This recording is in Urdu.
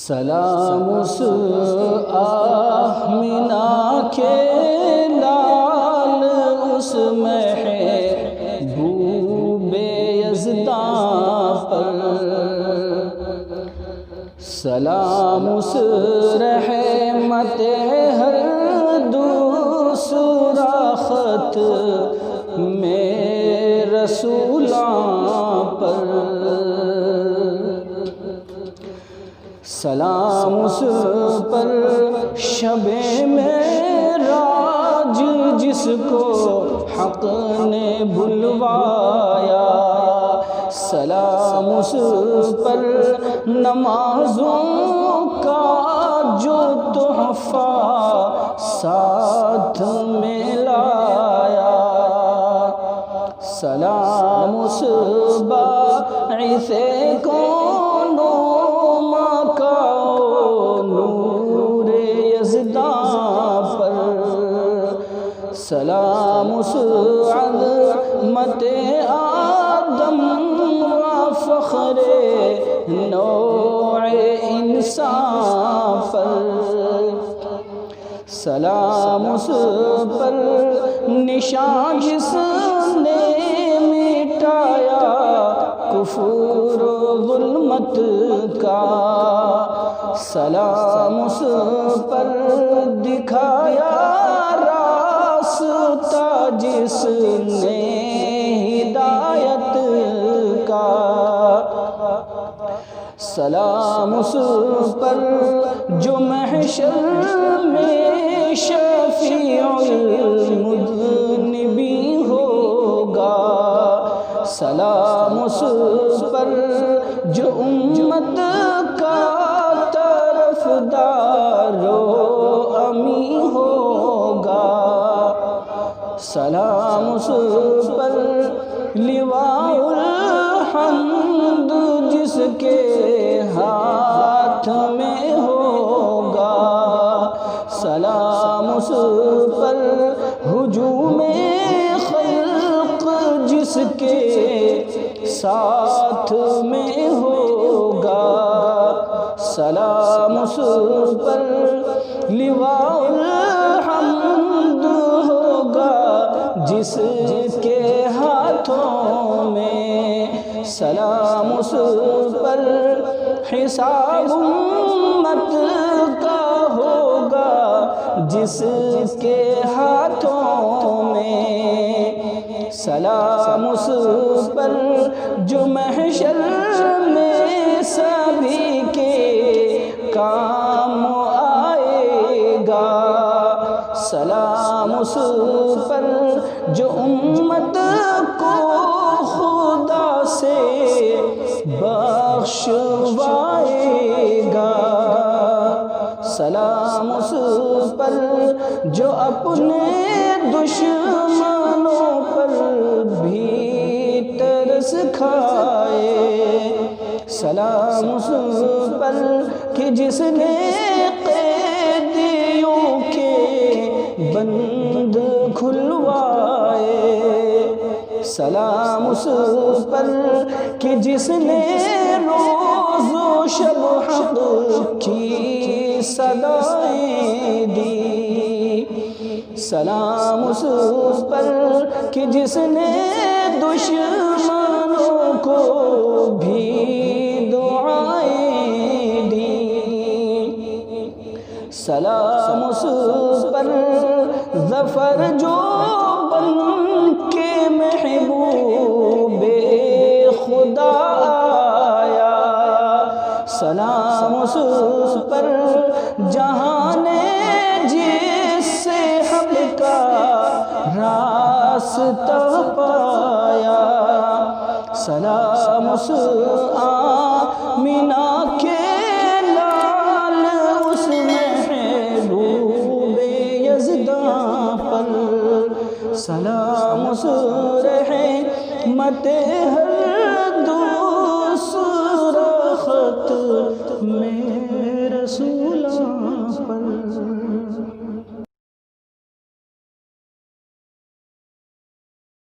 سلام اس آمینہ کے لال اس محبوب یزداں پر، سلام اس رحمت ہر دوسرا خط میں رسولاں پر، سلام اس پر شب معراج جس کو حق نے بلوایا، سلام اس پر نمازوں کا جو تحفہ ساتھ میں لایا، سلام اس باعث کونوں کا نور یزداں پر، سلام اس عظمت آدم و فخر نوع انسان پر، سلام اس پر نشان جس نے مٹایا کفر و ظلمت کا، سلام اس پر دکھایا راستہ جس نے ہدایت کا، سلام اس پر جو محشر میں شفیع المذنبین ہوگا، سلام اس پر جو امت کا طرفدار و امین ہوگا، سلام اس پر لواء الحمد جس کے ہاتھ میں ہوگا، سلام اس پر ہجوم خلق جس کے ساتھ میں ہوگا، سلام اس پر لواء الحمد ہوگا جس کے ہاتھوں میں، سلام اس پر حساب امت کا ہوگا جس کے ہاتھوں میں، سلام اس پر جو محشر میں سبھی کے کام آئے گا، سلام اس پر جو امت کو خدا سے بخشوائے گا، سلام اس پر جو اپنے دشمنوں پر بھی ترس کھائے، سلام اس پر کہ جس نے قیدیوں کے بند کھلوائے، سلام اس پر کہ جس نے روز و شب حق کی صدائیں دی، سلام اس پر کہ جس نے دشمنوں کو بھی دعائیں دی، سلام اس پر ظفر جو بن کے محبوب خدا آیا، سلام اس پر جہان جس سے حق کا راستہ پایا، سلام اس آمینہ کے لال اس محبوب یزداں پر، سلام اس رحمت ہر دوسرا خط میں